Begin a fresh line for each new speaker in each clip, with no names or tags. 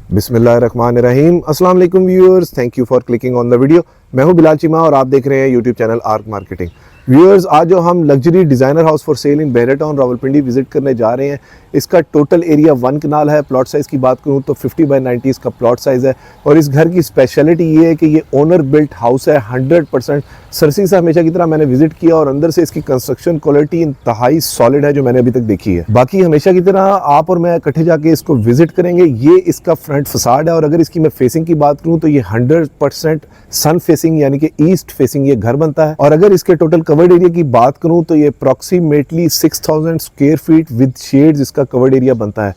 बिस्मिल्लाहिर्रहमानिर्रहीम। अस्सलाम वालेकुम viewers, thank you for clicking on the video. मैं हूं बिलाल चीमा और आप देख रहे हैं YouTube channel Arc marketing. Viewers, आज जो हम luxury designer house for sale in Bahria Town Rawalpindi visit करने जा रहे हैं, इसका टोटल एरिया 1 कनाल है। प्लॉट साइज़ की बात करूं तो 50 बाय 90 इसका प्लॉट साइज़ है। और इस घर की स्पेशलिटी ये है कि ये ओनर बिल्ट हाउस है 100%। सरसी से हमेशा की तरह मैंने विजिट किया और अंदर से इसकी कंस्ट्रक्शन क्वालिटी इंतहाई सॉलिड है जो मैंने अभी तक देखी है। बाकी हमेशा की तरह आप और मैं इकट्ठे जाके इसको विजिट करेंगे। ये इसका फ्रंट फसाड है और अगर इसकी मैं फेसिंग की बात करूं तो ये 100% सन फेसिंग यानी कि ईस्ट फेसिंग ये घर बनता है। और अगर इसके टोटल कवर्ड एरिया की बात करूं तो ये approximately 6000 square feet with shades इसका कवर्ड एरिया बनता है।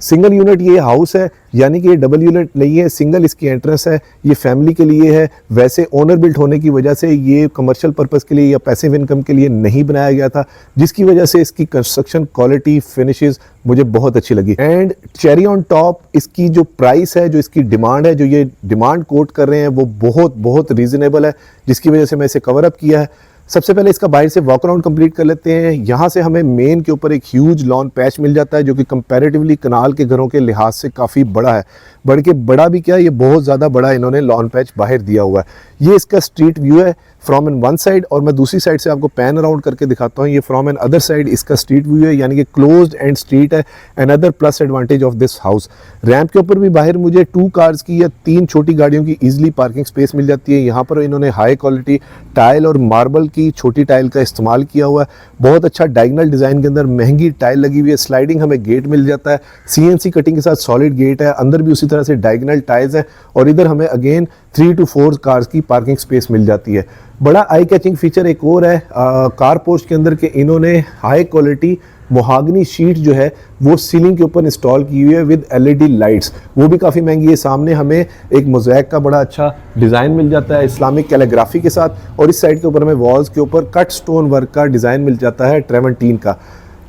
सिंगल यूनिट ये हाउस है, यानी कि ये डबल यूनिट नहीं है, सिंगल इसकी एंट्रेंस है। ये फैमिली के लिए है। वैसे ओनर बिल्ट होने की वजह से ये कमर्शियल पर्पस के लिए या पैसिव इनकम के लिए नहीं बनाया गया था, जिसकी वजह से इसकी कंस्ट्रक्शन क्वालिटी फिनिशेस मुझे बहुत अच्छी लगी। एंड चेरी ऑन टॉप इसकी जो प्राइस है, जो इसकी डिमांड है, जो ये डिमांड कोट कर रहे हैं वो बहुत बहुत रीजनेबल है, जिसकी वजह से मैं इसे कवर अप किया है। सबसे पहले इसका बाहर से वॉक अराउंड कंप्लीट कर लेते हैं। यहाँ से हमें मेन के ऊपर एक ह्यूज लॉन पैच मिल जाता है जो कि कंपैरेटिवली कनाल के घरों के लिहाज से काफ़ी बड़ा है। बढ़ के बड़ा भी क्या, ये बहुत ज़्यादा बड़ा इन्होंने लॉन पैच बाहर दिया हुआ है। ये इसका स्ट्रीट व्यू है फ्रॉम एन वन साइड, और मैं दूसरी साइड से आपको पैन अराउंड करके दिखाता हूँ। ये फ्रॉम एन अदर साइड इसका स्ट्रीट व्यू है, यानी कि क्लोज्ड एंड स्ट्रीट है। Another plus advantage of this house, ramp के ऊपर भी बाहर मुझे 2 कार्स की या 3 छोटी गाड़ियों की ईजिली पार्किंग स्पेस मिल जाती है। यहाँ पर इन्होंने हाई क्वालिटी टाइल और मार्बल की छोटी टाइल का इस्तेमाल किया हुआ है। बहुत अच्छा डायगनल डिज़ाइन के अंदर महंगी टाइल लगी हुई है। स्लाइडिंग हमें गेट मिल जाता है, CNC कटिंग के साथ सॉलिड गेट है। अंदर भी उसी तरह से डायगनल टाइल्स हैं और इधर हमें अगेन 3 to 4 कार्स की पार्किंग स्पेस मिल जाती है। बड़ा आई कैचिंग फीचर एक और है कार पोर्च के अंदर के इन्होंने हाई क्वालिटी मोहागनी शीट जो है वो सीलिंग के ऊपर इंस्टॉल की हुई है विद LED लाइट्स। वो भी काफ़ी महंगी है। सामने हमें एक मोज़ैक का बड़ा अच्छा डिज़ाइन मिल जाता है इस्लामिक कैलीग्राफी के साथ, और इस साइड के ऊपर हमें वॉल्स के ऊपर कट स्टोन वर्क का डिज़ाइन मिल जाता है ट्रेमेंटीन का।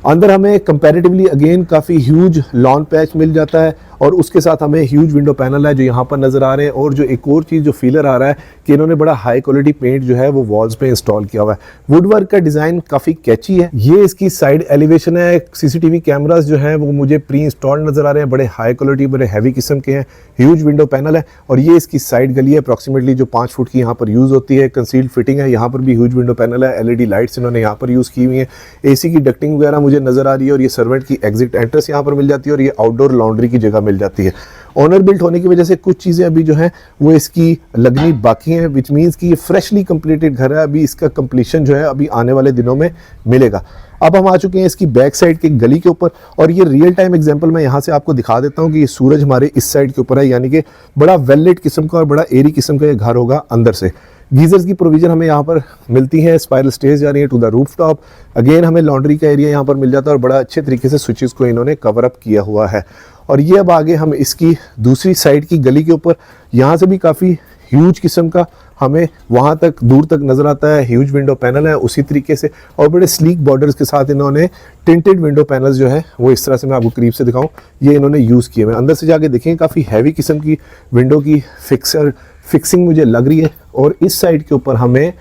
अंदर हमें कंपैरेटिवली अगेन काफ़ी ह्यूज लॉन पैच मिल जाता है और उसके साथ हमें ह्यूज विंडो पैनल है जो यहाँ पर नज़र आ रहे हैं। और जो एक और चीज़ जो फीलर आ रहा है कि इन्होंने बड़ा हाई क्वालिटी पेंट जो है वो वॉल्स पे इंस्टॉल किया हुआ है। वुड वर्क का डिज़ाइन काफ़ी कैची है। ये इसकी साइड एलिवेशन है। CCTV कैमरास जो हैं वो मुझे प्री इंस्टॉल्ड नज़र आ रहे हैं, बड़े हाई क्वालिटी, बड़े हैवी किस्म के हैं। ह्यूज विंडो पैनल है और ये इसकी साइड गली है अप्रॉक्सीमेटली जो 5 फुट की यहाँ पर यूज़ होती है। कंसील्ड फिटिंग है, यहाँ पर भी ह्यूज विंडो पैनल है। LED लाइट्स इन्होंने यहाँ पर यूज़ की हुई है। AC की डक्टिंग वगैरह मुझे नज़र आ रही है और ये सर्वेंट की एग्जिट एंट्रेंस यहाँ पर मिल जाती है और ये आउटडोर लॉन्ड्री की जगह मिल जाती है। ओनर बिल्ट होने की वजह से कुछ चीज़ें अभी जो हैं वो इसकी लगनी बाकी हैं, विच मीन्स कि ये फ्रेशली कंप्लीटेड घर है। अभी इसका कंप्लीशन जो है अभी आने वाले दिनों में मिलेगा। अब हम आ चुके हैं इसकी बैक साइड की गली के ऊपर और ये रियल टाइम एग्जांपल मैं यहाँ से आपको दिखा देता हूँ कि ये सूरज हमारे इस साइड के ऊपर है, यानी कि बड़ा वेल लिट किस्म का और बड़ा एरी किस्म का ये घर होगा अंदर से। गीजर्स की प्रोविजन हमें यहाँ पर मिलती है। स्पाइरल स्टेज जा रही है to the roof top. Again हमें लॉन्ड्री का एरिया यहाँ पर मिल जाता है और बड़ा अच्छे तरीके से स्विचेस को इन्होंने कवर अप किया हुआ है। और ये अब आगे हम इसकी दूसरी साइड की गली के ऊपर, यहाँ से भी काफ़ी ह्यूज किस्म का हमें वहाँ तक दूर तक नज़र आता है। ह्यूज विंडो पैनल है उसी तरीके से और बड़े स्लीक बॉर्डर्स के साथ इन्होंने टिंटेड विंडो पैनल्स जो है वो इस तरह से मैं आपको करीब से दिखाऊं, ये इन्होंने यूज़ किए। मैं अंदर से जाके देखें काफ़ी हैवी किस्म की विंडो की फिक्सिंग मुझे लग रही है। और इस साइड के ऊपर हमें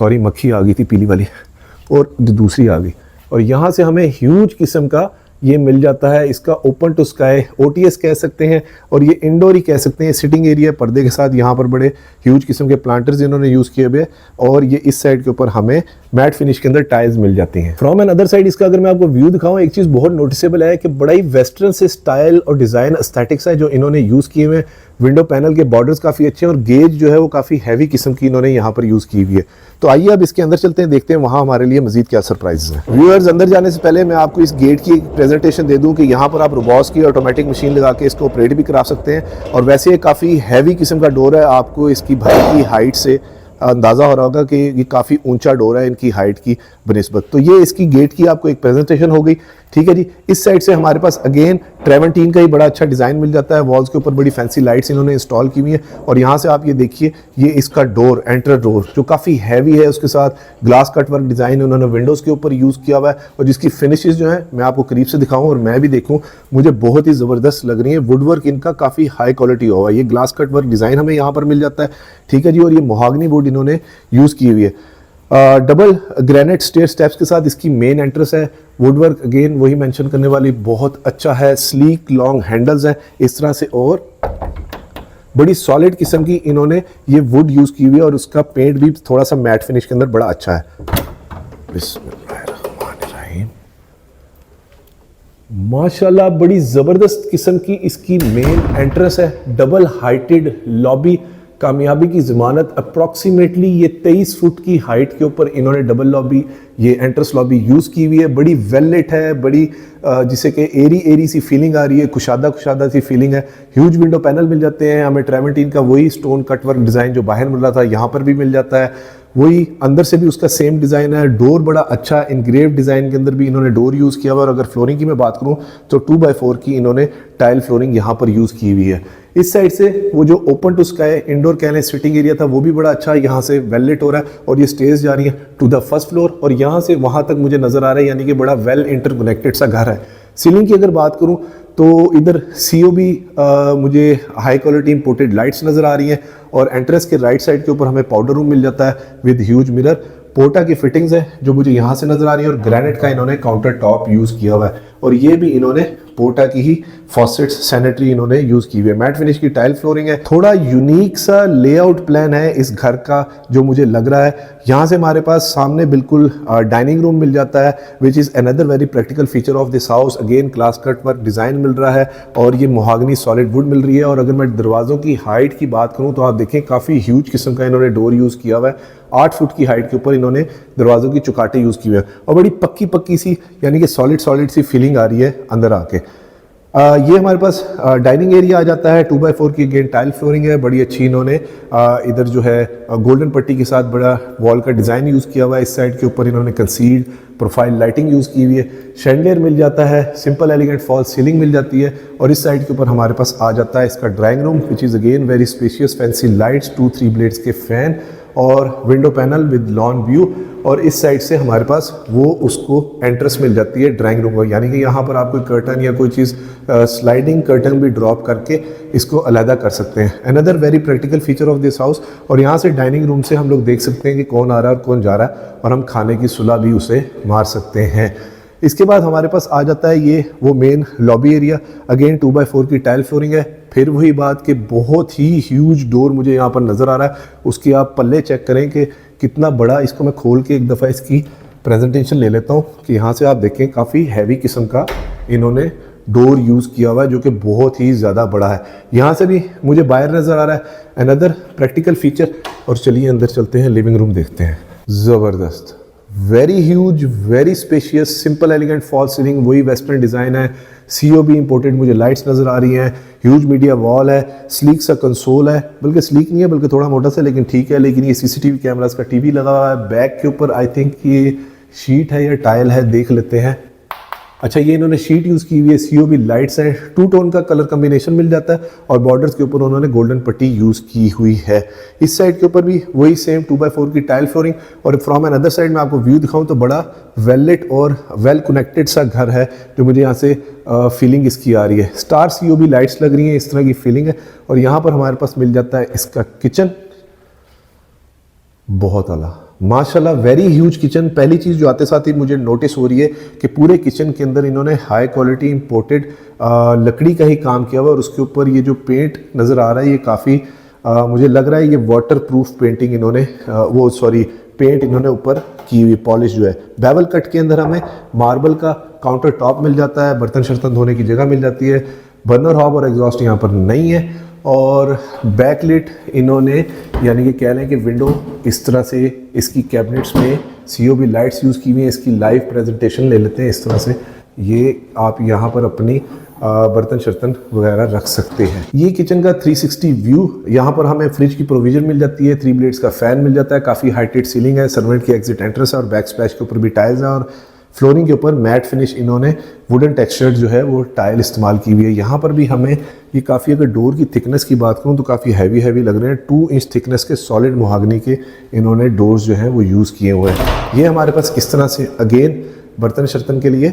मक्खी आ गई थी पीली वाली और दूसरी आ गई, और यहाँ से हमें ह्यूज किस्म का ये मिल जाता है। इसका ओपन टू स्काई OTS कह सकते हैं और ये इंडोर ही कह सकते हैं। सिटिंग एरिया पर्दे के साथ यहाँ पर बड़े ह्यूज किस्म के प्लांटर्स इन्होंने यूज़ किए हुए और ये इस साइड के ऊपर हमें मैट फिनिश के अंदर टाइल्स मिल जाती हैं। फ्रॉम एन अदर साइड इसका अगर मैं आपको व्यू दिखाऊं, एक चीज़ बहुत नोटिसेबल है कि बड़ा ही वेस्टर्न से स्टाइल और डिज़ाइन एस्थेटिक्स है जो इन्होंने यूज़ किए हुए हैं। विंडो पैनल के बॉर्डर्स काफ़ी अच्छे हैं और गेज जो है वो काफ़ी हैवी किस्म की इन्होंने यहाँ पर यूज़ की हुई है। तो आइए अब इसके अंदर चलते हैं, देखते हैं वहाँ हमारे लिए मजीद क्या सरप्राइजेस हैं। व्यूअर्स, अंदर जाने से पहले मैं आपको इस गेट की एक प्रेजेंटेशन दे दूँ कि यहाँ पर आप रोबॉस की ऑटोमेटिक मशीन लगा के इसको ऑपरेट भी करा सकते हैं। और वैसे ये काफ़ी हैवी किस्म का डोर है, आपको इसकी भाई की हाइट से अंदाज़ा हो रहा होगा कि ये काफ़ी ऊंचा डोर है इनकी हाइट की बनिस्बत। तो ये इसकी गेट की आपको एक प्रेजेंटेशन हो गई, ठीक है जी। इस साइड से हमारे पास अगेन ट्रेमेंटीन का ही बड़ा अच्छा डिज़ाइन मिल जाता है। वॉल्स के ऊपर बड़ी फैंसी लाइट्स इन्होंने इंस्टॉल की हुई है और यहाँ से आप ये देखिए, ये इसका डोर, एंटर डोर जो काफ़ी हैवी है, उसके साथ ग्लास कट वर्क डिज़ाइन उन्होंने विंडोज़ के ऊपर यूज़ किया हुआ है और जिसकी फिनिशेस जो है मैं आपको करीब से दिखाऊँ और मैं भी देखूँ, मुझे बहुत ही ज़बरदस्त लग रही है। वुड वर्क इनका काफ़ी हाई क्वालिटी हुआ है। ये ग्लास कट वर्क डिज़ाइन हमें यहाँ पर मिल जाता है, ठीक है जी। और ये मोहागनी वुड इन्होंने यूज़ की हुई है। डबल ग्रेनाइट स्टेयर स्टेप्स के साथ इसकी मेन एंट्रेंस है। वुडवर्क अगेन वही मेंशन करने वाली बहुत अच्छा है, स्लीक लॉन्ग हैंडल्स है इस तरह से, और बड़ी सॉलिड किस्म की इन्होंने ये वुड यूज़ की हुई है और उसका पेंट भी थोड़ा सा मैट फिनिश के अंदर बड़ा अच्छा है। बिस्मिल्लाहिर्रहमानिर्रहीम, माशाल्लाह बड़ी ज़बरदस्त किस्म की इसकी मेन एंट्रेंस है, डबल हाइटेड लॉबी, कामयाबी की ज़मानत। अप्रॉक्सीमेटली ये 23 फुट की हाइट के ऊपर इन्होंने डबल लॉबी, ये एंट्रेंस लॉबी यूज़ की हुई है। बड़ी वेल लिट है, बड़ी जिसे कि एरी एरी सी फीलिंग आ रही है, कुशादा कुशादा सी फीलिंग है। ह्यूज विंडो पैनल मिल जाते हैं हमें, ट्रेवेंटीन का वही स्टोन कटवर्क डिज़ाइन जो बाहर मिल रहा था यहाँ पर भी मिल जाता है, वही अंदर से भी उसका सेम डिज़ाइन है। डोर बड़ा अच्छा इनग्रेव डिज़ाइन के अंदर भी इन्होंने डोर यूज़ किया हुआ है। और अगर फ्लोरिंग की मैं बात करूँ तो 2x4 की इन्होंने टाइल फ्लोरिंग यहाँ पर यूज़ की हुई है। इस साइड से वो जो ओपन टू स्काई इंडोर कह लें सिटिंग एरिया था वो भी बड़ा अच्छा यहाँ से वेल लिट हो रहा है, और ये स्टेज जा रही है टू द फर्स्ट फ्लोर, और यहाँ से वहाँ तक मुझे नज़र आ रहा है, यानी कि बड़ा वेल इंटरकनेक्टेड सा घर है। सीलिंग की अगर बात करूँ तो इधर COB मुझे हाई क्वालिटी इंपोर्टेड लाइट्स नज़र आ रही हैं, और एंट्रेंस के राइट साइड के ऊपर हमें पाउडर रूम मिल जाता है विद ह्यूज मिरर। पोर्टा की फिटिंग्स है जो मुझे यहाँ से नज़र आ रही है, और ग्रेनाइट का इन्होंने काउंटर टॉप यूज़ किया हुआ है, और ये भी इन्होंने पोर्टा की ही फॉसेट्स सैनिटरी इन्होंने यूज़ की हुई है। मैट फिनिश की टाइल फ्लोरिंग है। थोड़ा यूनिक सा लेआउट प्लान है इस घर का जो मुझे लग रहा है। यहाँ से हमारे पास सामने बिल्कुल डाइनिंग रूम मिल जाता है, which is another very practical feature of this house. Again glass cut work design मिल रहा है, और ये मोहागनी सॉलिड वुड मिल रही है। और अगर मैं दरवाज़ों की हाइट की बात करूँ तो आप देखें काफ़ी ह्यूज किस्म का इन्होंने डोर यूज़ किया हुआ है। 8 फुट की हाइट के ऊपर इन्होंने दरवाज़ों की चुकाटे यूज़ की हुई है, और बड़ी पक्की पक्की सी यानी कि सॉलिड सी फीलिंग आ रही है अंदर आके। ये हमारे पास डाइनिंग एरिया आ जाता है। 2x4 की अगेन टाइल फ्लोरिंग है, बड़ी अच्छी इन्होंने इधर जो है गोल्डन पट्टी के साथ बड़ा वॉल का डिज़ाइन यूज़ किया हुआ है। इस साइड के ऊपर इन्होंने कंसील्ड प्रोफाइल लाइटिंग यूज़ की हुई है। शैंडलियर मिल जाता है, सिंपल एलिगेंट फॉल सीलिंग मिल जाती है, और इस साइड के ऊपर हमारे पास आ जाता है इसका drawing room, which is again very spacious, fancy lights, 2-3 blades के फैन, और window panel with lawn view. और इस साइड से हमारे पास वो उसको एंट्रेंस मिल जाती है ड्राइंग रूम को, यानी कि यहाँ पर आप कोई कर्टन या कोई चीज़ स्लाइडिंग कर्टन भी ड्रॉप करके इसको अलहदा कर सकते हैं। Another very practical feature of this house. और यहाँ से डाइनिंग रूम से हम लोग देख सकते हैं कि कौन आ रहा है और कौन जा रहा है, और हम खाने की सुलह भी उसे मार सकते हैं। इसके बाद हमारे पास आ जाता है ये वो main lobby area. Again 2x4 की टाइल फ्लोरिंग है। फिर वही बात कि बहुत ही ह्यूज डोर मुझे यहाँ पर नज़र आ रहा है। उसकी आप पल्ले चेक करें कि कितना बड़ा, इसको मैं खोल के एक दफ़ा इसकी प्रेजेंटेशन ले लेता हूँ कि यहाँ से आप देखें काफ़ी हैवी किस्म का इन्होंने डोर यूज़ किया हुआ है जो कि बहुत ही ज़्यादा बड़ा है। यहाँ से भी मुझे बाहर नज़र आ रहा है अनदर प्रैक्टिकल फीचर। और चलिए अंदर चलते हैं, लिविंग रूम देखते हैं। ज़बरदस्त, very huge, very spacious, simple elegant fall ceiling, वही वेस्टर्न डिज़ाइन है। COB इंपोर्टेड मुझे लाइट्स नज़र आ रही हैं। ह्यूज मीडिया वॉल है, स्लीक सा कंसोल है, बल्कि स्लीक नहीं है बल्कि थोड़ा मोटा सा, लेकिन ठीक है। लेकिन ये CCTV कैमरास का TV लगा हुआ है। बैक के ऊपर आई थिंक ये शीट है या टाइल है, देख लेते हैं। अच्छा, ये इन्होंने शीट यूज़ की हुई है। COB लाइट्स हैं, 2 टोन का कलर कम्बिनेशन मिल जाता है, और बॉर्डर्स के ऊपर उन्होंने गोल्डन पट्टी यूज़ की हुई है। इस साइड के ऊपर भी वही सेम 2x4 की टाइल फ्लोरिंग। और फ्रॉम अनदर साइड में आपको व्यू दिखाऊं तो बड़ा वेल लिट और वेल कनेक्टेड सा घर है जो मुझे यहाँ से फीलिंग इसकी आ रही है। स्टार COB लाइट्स लग रही हैं, इस तरह की फीलिंग है। और यहाँ पर हमारे पास मिल जाता है इसका किचन, बहुत आला माशाल्लाह, वेरी ह्यूज किचन। पहली चीज़ जो आते साथ ही मुझे नोटिस हो रही है कि पूरे किचन के अंदर इन्होंने हाई क्वालिटी इंपोर्टेड लकड़ी का ही काम किया हुआ, और उसके ऊपर ये जो पेंट नज़र आ रहा है ये काफ़ी मुझे लग रहा है ये वाटर प्रूफ पेंटिंग इन्होंने पेंट इन्होंने ऊपर की हुई, पॉलिश जो है। बेवल कट के अंदर हमें मार्बल का काउंटर टॉप मिल जाता है, बर्तन शर्तन धोने की जगह मिल जाती है। बर्नर हॉब और एग्जॉस्ट यहाँ पर नहीं है। और बैकलिट इन्होंने यानी कि कह लें कि विंडो इस तरह से इसकी कैबिनेट्स में COB लाइट्स यूज़ की हुई हैं। इसकी लाइव प्रेजेंटेशन ले लेते हैं इस तरह से। ये आप यहाँ पर अपनी बर्तन शर्तन वगैरह रख सकते हैं। ये किचन का 360 व्यू। यहाँ पर हमें फ्रिज की प्रोविजन मिल जाती है, 3 ब्लेड्स का फ़ैन मिल जाता है, काफ़ी हाइटेड सीलिंग है, सर्वेंट की एग्जिट एंट्रेंस है, और बैक स्प्लैश के ऊपर भी टाइल्स हैं, और फ्लोरिंग के ऊपर मैट फिनिश इन्होंने वुडन टेक्सचर्ड जो है वो टाइल इस्तेमाल की हुई है। यहाँ पर भी हमें ये काफ़ी, अगर डोर की थिकनेस की बात करूँ तो काफ़ी हैवी लग रहे हैं। 2 इंच थिकनेस के सॉलिड मोहागनी के इन्होंने डोर्स जो हैं वो यूज़ किए हुए हैं। ये हमारे पास इस तरह से अगेन बर्तन शर्तन के लिए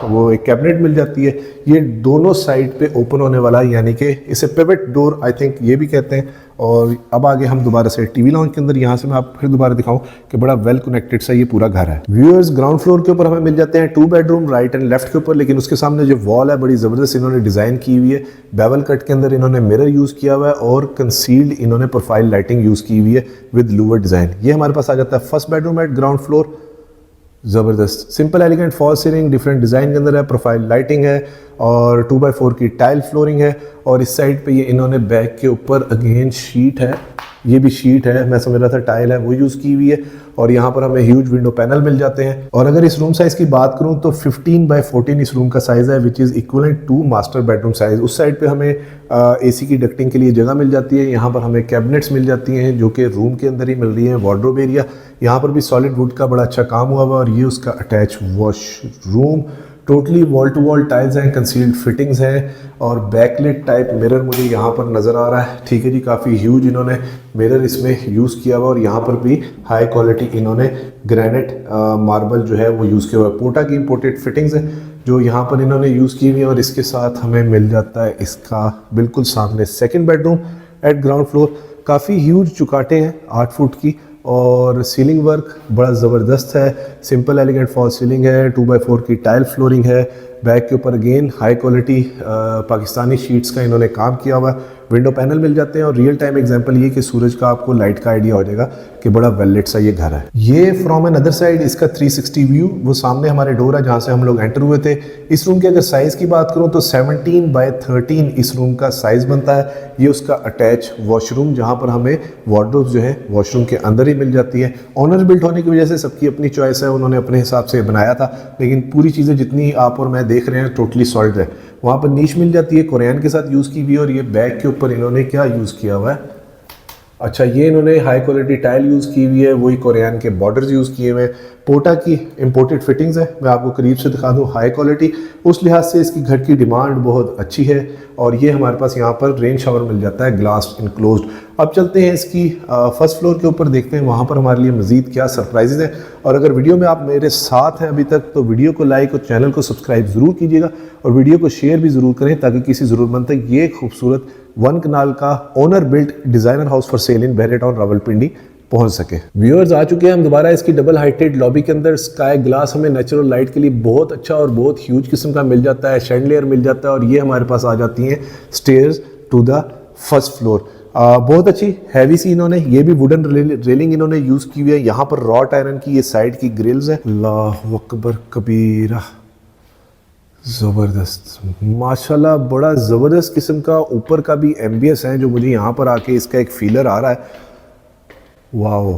वो एक कैबिनेट मिल जाती है। ये दोनों साइड पे ओपन होने वाला, यानी कि इसे पिवट डोर आई थिंक ये भी कहते हैं। और अब आगे हम दोबारा से टीवी लॉन्ज के अंदर, यहाँ से मैं आपको फिर दोबारा दिखाऊं कि बड़ा वेल कनेक्टेड सा ये पूरा घर है। व्यूअर्स, ग्राउंड फ्लोर के ऊपर हमें मिल जाते हैं 2 बेडरूम राइट एंड लेफ्ट के ऊपर, लेकिन उसके सामने जो वॉल है बड़ी ज़बरदस्त इन्होंने डिज़ाइन की हुई है। बेवल कट के अंदर इन्होंने मिरर यूज़ किया हुआ है और कंसील्ड इन्होंने प्रोफाइल लाइटिंग यूज़ की हुई है विद लूवर डिज़ाइन। ये हमारे पास आ जाता है first bedroom at ground floor. ज़बरदस्त simple elegant fall ceiling different design के अंदर है, प्रोफाइल लाइटिंग है और 2x4 की टाइल फ्लोरिंग है। और इस साइड पे ये इन्होंने बैक के ऊपर अगेन शीट है, ये भी शीट है, मैं समझ रहा था टाइल है, वो यूज़ की हुई है। और यहाँ पर हमें ह्यूज विंडो पैनल मिल जाते हैं। और अगर इस रूम साइज़ की बात करूँ तो 15x14 इस रूम का साइज़ है, which is equivalent to master bedroom size. उस साइड पे हमें एसी की डक्टिंग के लिए जगह मिल जाती है। यहाँ पर हमें कैबिनेट्स मिल जाती हैं जो कि रूम के अंदर ही मिल रही हैं। वार्डरोब एरिया यहाँ पर भी सॉलिड वुड का बड़ा अच्छा काम हुआ हुआ। और ये उसका attach washroom, totally wall to wall tiles हैं, कंसील्ड फिटिंग्स हैं और बैकलिट टाइप मिरर मुझे यहाँ पर नज़र आ रहा है। ठीक है जी, काफ़ी ह्यूज इन्होंने मिरर इसमें यूज़ किया हुआ। और यहाँ पर भी हाई क्वालिटी इन्होंने ग्रेनाइट मार्बल जो है वो यूज़ किया हुआ है। पोटा की इंपोर्टेड फिटिंग्स है जो यहाँ पर इन्होंने यूज़ की हुई है। और इसके साथ हमें मिल जाता है इसका बिल्कुल सामने second bedroom at ground floor. काफ़ी ह्यूज चुकाटे हैं 8 फुट की और सीलिंग वर्क बड़ा ज़बरदस्त है। सिंपल एलिगेंट फॉल सीलिंग है, 2x4 की टाइल फ्लोरिंग है। बैक के ऊपर again high quality Pakistani sheets का इन्होंने काम किया हुआ है। विंडो पैनल मिल जाते हैं और रियल टाइम एग्जांपल ये कि सूरज का आपको लाइट का आइडिया हो जाएगा कि बड़ा वेल लिट सा ये घर है। ये फ्रॉम एन अदर साइड इसका 360 व्यू, वो सामने हमारे डोर है जहाँ से हम लोग एंटर हुए थे। इस रूम के अगर साइज़ की बात करूँ तो 17x13 इस रूम का साइज़ बनता है। ये उसका अटैच वॉशरूम जहाँ पर हमें वार्डरोब जो है वॉशरूम के अंदर ही मिल जाती है। ऑनर बिल्ट होने की वजह से सबकी अपनी चॉइस है, उन्होंने अपने हिसाब से बनाया था, लेकिन पूरी चीज़ें जितनी आप और मैं देख रहे हैं टोटली सॉलिड है। वहाँ पर नीश मिल जाती है कोरियन के साथ यूज़ की हुई। और ये बैक के ऊपर इन्होंने क्या यूज़ किया हुआ है, अच्छा ये इन्होंने हाई क्वालिटी टाइल यूज़ की हुई है, वही कोरियन के बॉर्डर्स यूज़ किए हुए हैं। पोटा की इंपोर्टेड फिटिंग्स है, मैं आपको करीब से दिखा दूँ, हाई क्वालिटी। उस लिहाज से इसकी घर की डिमांड बहुत अच्छी है। और ये हमारे पास यहाँ पर रेन शावर मिल जाता है, ग्लास इनक्लोज्ड। अब चलते हैं इसकी फर्स्ट फ्लोर के ऊपर, देखते हैं वहाँ पर हमारे लिए मज़ीद क्या सरप्राइजेज हैं। और अगर वीडियो में आप मेरे साथ हैं अभी तक तो वीडियो को लाइक और चैनल को सब्सक्राइब ज़रूर कीजिएगा और वीडियो को शेयर भी ज़रूर करें ताकि किसी ज़रूरतमंद तक ये खूबसूरत 1 कनाल का owner built designer house for sale in Bahria Town Rawalpindi पहुंच सके। व्यूअर्स आ चुके हैं हम दोबारा इसकी डबल हाइटेड लॉबी के अंदर। स्काई ग्लास हमें नेचुरल लाइट के लिए बहुत अच्छा और बहुत ह्यूज किस्म का मिल जाता है, शैंडलियर मिल जाता है। और ये हमारे पास आ जाती हैं stairs to the first floor. बहुत अच्छी हैवी सी इन्होंने, ये भी वुडन रेलिंग इन्होंने यूज़ की हुई है। यहाँ पर रॉट आयरन की ये साइड की ग्रिल्स है। अल्लाहु अकबर कबीरा, ज़बरदस्त माशाल्लाह, बड़ा ज़बरदस्त किस्म का ऊपर का भी एम्बियंस है जो मुझे यहाँ पर आके इसका एक फीलर आ रहा है। वाओ,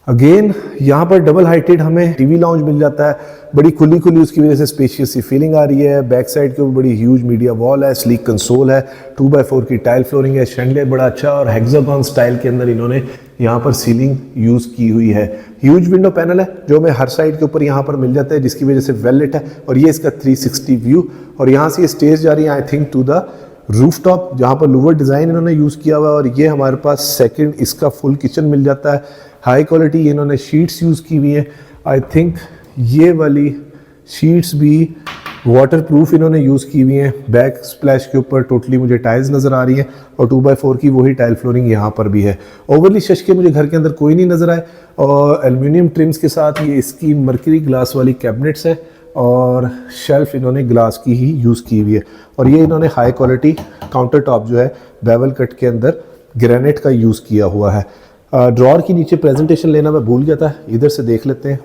अगेन यहाँ पर डबल हाइटेड हमें टीवी लाउंज मिल जाता है, बड़ी खुली खुली, उसकी वजह से स्पेशियस सी फीलिंग आ रही है। बैक साइड के ऊपर बड़ी ह्यूज मीडिया वॉल है, स्लीक कंसोल है, 2x4 की टाइल फ्लोरिंग है, शैंडलियर बड़ा अच्छा और हेक्सागन स्टाइल के अंदर इन्होंने यहाँ पर सीलिंग यूज़ की हुई है। ह्यूज विंडो पैनल है जो हमें हर साइड के ऊपर यहाँ पर मिल जाता है जिसकी वजह से वेल लिट है। और ये इसका 360 व्यू और यहाँ से ये स्टेज जा रही है I think to the rooftop जहाँ पर लूवर डिज़ाइन इन्होंने यूज़ किया हुआ है। और ये हमारे पास सेकंड इसका फुल किचन मिल जाता है। हाई क्वालिटी इन्होंने शीट्स यूज़ की हुई हैं, आई थिंक ये वाली शीट्स भी वाटरप्रूफ इन्होंने यूज़ की हुई हैं। बैक स्प्लैश के ऊपर टोटली मुझे टाइल्स नज़र आ रही हैं और 2x4 की वही टाइल फ्लोरिंग यहाँ पर भी है। ओवरली शशके मुझे घर के अंदर कोई नहीं नज़र आए और एल्युमिनियम ट्रिम्स के साथ ये इसकी मर्करी ग्लास वाली कैबिनेट्स है और शेल्फ इन्होंने ग्लास की ही यूज़ की हुई है। और ये इन्होंने हाई क्वालिटी काउंटर टॉप जो है बेवल कट के अंदर ग्रेनाइट का यूज़ किया हुआ है। ड्रॉर की नीचे प्रेजेंटेशन लेना मैं भूल गया था, इधर से देख लेते हैं।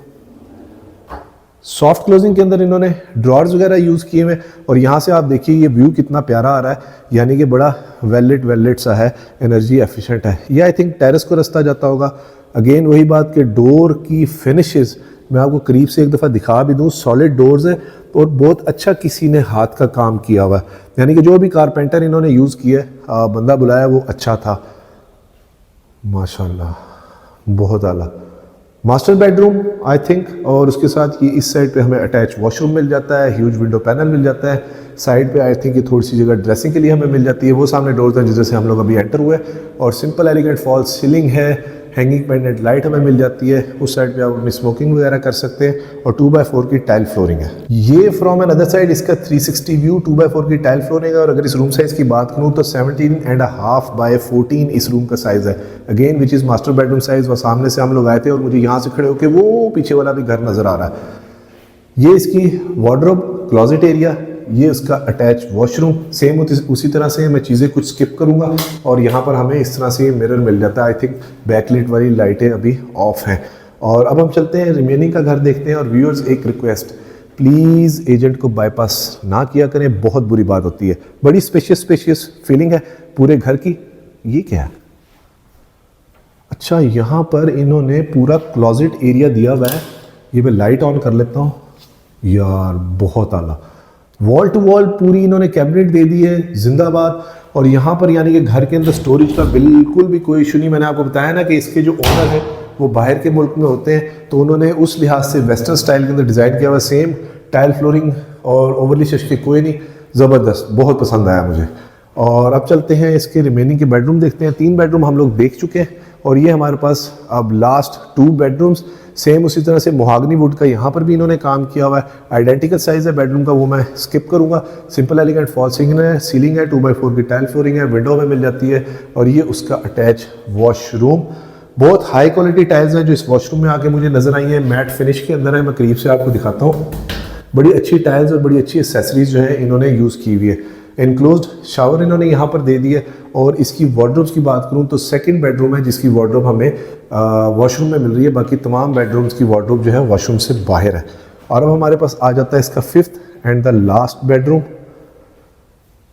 सॉफ्ट क्लोजिंग के अंदर इन्होंने ड्रॉर्स वगैरह यूज़ किए हुए और यहाँ से आप देखिए ये व्यू कितना प्यारा आ रहा है, यानी कि बड़ा वेलिट सा है, एनर्जी एफिशिएंट है। ये आई थिंक टेरेस को रास्ता जाता होगा। अगेन वही बात कि डोर की फिनिशेस मैं आपको करीब से एक दफ़ा दिखा भी दूँ, सॉलिड डोर्स है और बहुत अच्छा किसी ने हाथ का काम किया हुआ है, यानी कि जो भी कारपेंटर इन्होंने यूज़ किया बंदा बुलाया वो अच्छा था माशाल्लाह, बहुत आला। मास्टर बेडरूम आई थिंक और उसके साथ ये इस साइड पे हमें अटैच वॉशरूम मिल जाता है, ह्यूज विंडो पैनल मिल जाता है। साइड पे आई थिंक ये थोड़ी सी जगह ड्रेसिंग के लिए हमें मिल जाती है। वो सामने डोर्स हैं जिससे हम लोग अभी एंटर हुए और सिंपल एलिगेंट फॉल सीलिंग है। हैंगिंग पेंडेंट लाइट हमें मिल जाती है, उस साइड पे आप अपनी स्मोकिंग वगैरह कर सकते हैं और 2x4 की टाइल फ्लोरिंग है। ये फ्रॉम एन अदर साइड इसका 360 व्यू 2x4 की टाइल फ्लोरिंग है। और अगर इस रूम साइज़ की बात करूँ तो 17.5 बाय 14 इस रूम का साइज़ है, again which is master bedroom size. वह सामने से हम लोग आए थे और मुझे यहाँ से खड़े होकर वो पीछे वाला भी घर नज़र आ रहा है। ये इसकी वार्डरोब क्लोजेट एरिया, ये उसका अटैच वॉशरूम, सेम उसी तरह से मैं चीज़ें कुछ स्किप करूँगा। और यहाँ पर हमें इस तरह से मिरर मिल जाता है। आई थिंक बैकलाइट वाली लाइटें अभी ऑफ हैं। और अब हम चलते हैं रिमेनिंग का घर देखते हैं। और व्यूअर्स एक रिक्वेस्ट, प्लीज़ एजेंट को बाईपास ना किया करें, बहुत बुरी बात होती है। बड़ी स्पेशियस फीलिंग है पूरे घर की। ये क्या है? अच्छा, यहाँ पर इन्होंने पूरा क्लोजेट एरिया दिया हुआ है। ये मैं लाइट ऑन कर लेता हूँ यार, बहुत आला। वॉल टू वॉल पूरी इन्होंने कैबिनेट दे दी है, जिंदाबाद। और यहाँ पर यानी कि घर के अंदर स्टोरेज का बिल्कुल भी कोई इशू नहीं। मैंने आपको बताया ना कि इसके जो ओनर है वो बाहर के मुल्क में होते हैं, तो उन्होंने उस लिहाज से वेस्टर्न स्टाइल के अंदर डिज़ाइन किया हुआ। सेम टाइल फ्लोरिंग और ओवरली शशके कोई नहीं, ज़बरदस्त, बहुत पसंद आया मुझे। और अब चलते हैं इसके रिमेनिंग के बेडरूम देखते हैं। 3 बेडरूम हम लोग देख चुके हैं और ये हमारे पास अब लास्ट 2 बेडरूम्स। सेम उसी तरह से मोहागनी वुड का यहाँ पर भी इन्होंने काम किया हुआ है। आइडेंटिकल साइज़ है बेडरूम का, वो मैं स्किप करूँगा। सिंपल एलिगेंट फॉल सीलिंग है, 2x4 की टाइल फ्लोरिंग है, विंडो में मिल जाती है। और ये उसका अटैच वॉशरूम, बहुत हाई क्वालिटी टाइल्स हैं जो इस वॉशरूम में आके मुझे नज़र आई हैं। मैट फिनिश के अंदर है, मैं करीब से आपको दिखाता हूँ। बड़ी अच्छी टाइल्स और बड़ी अच्छी एसेसरीज जो है इन्होंने यूज़ की हुई है। इनक्लोज्ड शावर इन्होंने यहाँ पर दे दी है। और इसकी वार्डरोब्स की बात करूँ तो 2nd बेडरूम है जिसकी वार्डरोब हमें वॉशरूम में मिल रही है। बाकी तमाम बेडरूम्स की वार्डरोब जो है वॉशरूम से बाहर है। और अब हमारे पास आ जाता है इसका 5th and the last bedroom.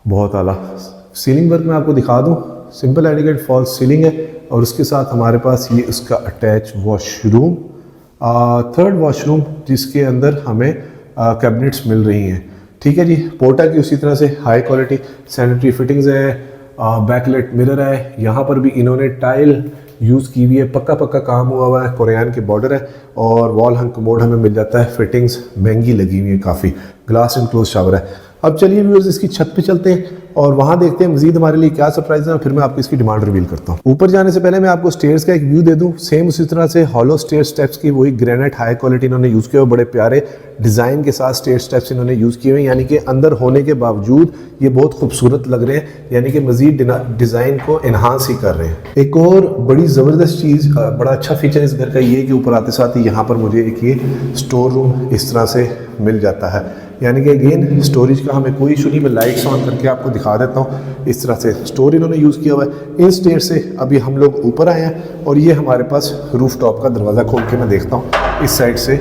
बहुत आला सीलिंग वर्क मैं आपको दिखा दूँ, सिंपल एलिगेंट फॉल सीलिंग है। और उसके साथ हमारे पास ये उसका अटैच वॉशरूम, 3rd वॉशरूम जिसके अंदर हमें कैबिनेट्स मिल रही हैं। ठीक है जी, पोर्टा की उसी तरह से हाई क्वालिटी सैनिटरी फिटिंग्स है, बैकलाइट मिरर है। यहाँ पर भी इन्होंने टाइल यूज़ की हुई है, पक्का काम हुआ हुआ है, कोरियन के बॉर्डर है। और वॉल हंग कमोड हमें मिल जाता है, फिटिंग्स महंगी लगी हुई है काफ़ी। ग्लास इनक्लोज शावर है। अब चलिए व्यूअर्स इसकी छत पे चलते हैं और वहाँ देखते हैं मजीद हमारे लिए क्या सरप्राइज है। और फिर मैं आपको इसकी डिमांड रिवील करता हूँ। ऊपर जाने से पहले मैं आपको स्टेयर्स का एक व्यू दे दूँ। सेम उसी तरह से हॉलो स्टेयर स्टेप्स की वही ग्रेनाइट हाई क्वालिटी इन्होंने यूज़ किया हुआ, बड़े प्यारे डिज़ाइन के साथ स्टेयर स्टेप्स इन्होंने यूज़ किए हुए, यानी कि अंदर होने के बावजूद ये बहुत खूबसूरत लग रहे हैं, यानी कि मजीद डिज़ाइन को इन्हांस ही कर रहे हैं। एक और बड़ी ज़बरदस्त चीज़, बड़ा अच्छा फीचर इस घर का ये कि ऊपर आते साथ ही यहाँ पर मुझे एक ये स्टोर रूम इस तरह से मिल जाता है। यानी कि अगेन स्टोरेज का हमें कोई इशू नहीं। मैं लाइट्स ऑन करके आपको दिखा देता हूँ। इस तरह से स्टोर इन्होंने यूज़ किया हुआ है। इन स्टेयर से अभी हम लोग ऊपर आए हैं और ये हमारे पास रूफ टॉप का दरवाज़ा खोल के मैं देखता हूँ इस साइड से।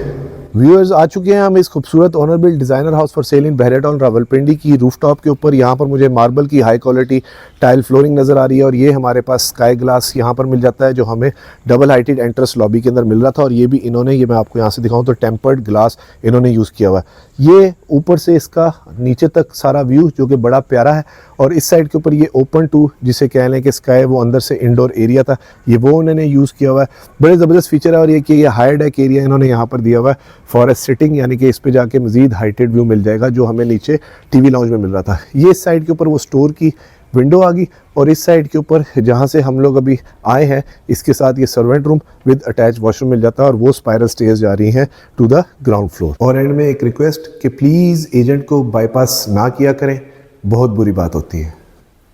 व्यूअर्स आ चुके हैं हम इस खूबसूरत owner build designer house for sale in Bahria Town Rawalpindi की रूफ टॉप के ऊपर। यहाँ पर मुझे मार्बल की हाई क्वालिटी टाइल फ्लोरिंग नज़र आ रही है। और ये हमारे पास स्काई ग्लास यहाँ पर मिल जाता है जो हमें डबल हाइटेड एंट्रेंस लॉबी के अंदर मिल रहा था। और ये भी इन्होंने, ये मैं आपको यहाँ से दिखाऊँ तो टेम्पर्ड ग्लास इन्होंने यूज़ किया हुआ है। ये ऊपर से इसका नीचे तक सारा व्यू जो कि बड़ा प्यारा है। और इस साइड के ऊपर ये ओपन टू जिसे कह लें कि स्काई, वो अंदर से इंडोर एरिया था, ये वो उन्होंने यूज़ किया हुआ है। बड़े ज़बरदस्त फीचर है। और ये कि ये हाई डेक एरिया इन्होंने यहाँ पर दिया हुआ है फॉर ए सिटिंग, यानी कि इस पे जाके मजीद हाइटेड व्यू मिल जाएगा जो हमें नीचे टीवी लाउंज में मिल रहा था। ये इस साइड के ऊपर वो स्टोर की विंडो आ गई। और इस साइड के ऊपर जहाँ से हम लोग अभी आए हैं इसके साथ ये servant room with attach washroom मिल जाता है। और वो स्पाइरल स्टेयर्स जा रही हैं टू द ग्राउंड फ्लोर। और एंड में एक रिक्वेस्ट कि प्लीज़ एजेंट को बाईपास ना किया करें, बहुत बुरी बात होती है।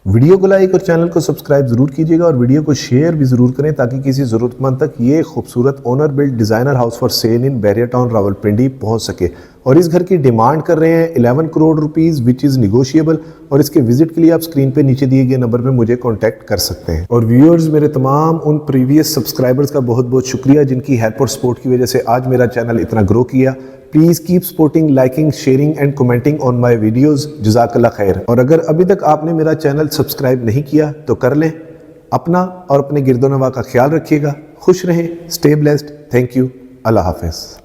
वीडियो को लाइक और चैनल को सब्सक्राइब ज़रूर कीजिएगा और वीडियो को शेयर भी ज़रूर करें ताकि किसी ज़रूरतमंद तक ये खूबसूरत owner build designer house for sale in Bahria Town Rawalpindi पहुंच सके। और इस घर की डिमांड कर रहे हैं 11 crore rupees which is negotiable. और इसके विजिट के लिए आप स्क्रीन पे नीचे दिए गए नंबर पे मुझे कांटेक्ट कर सकते हैं। और व्यूअर्स, मेरे तमाम उन प्रीवियस सब्सक्राइबर्स का बहुत बहुत शुक्रिया जिनकी हेल्प और सपोर्ट की वजह से आज मेरा चैनल इतना ग्रो किया। Please keep supporting, liking, sharing and commenting on my videos. जज़ाकल्लाह खैर। और अगर अभी तक आपने मेरा चैनल सब्सक्राइब नहीं किया तो कर लें। अपना और अपने गिरदोनवा का ख्याल रखिएगा। खुश रहें, स्टे ब्लेस्ड। Thank you. अल्लाह हाफ़िज़।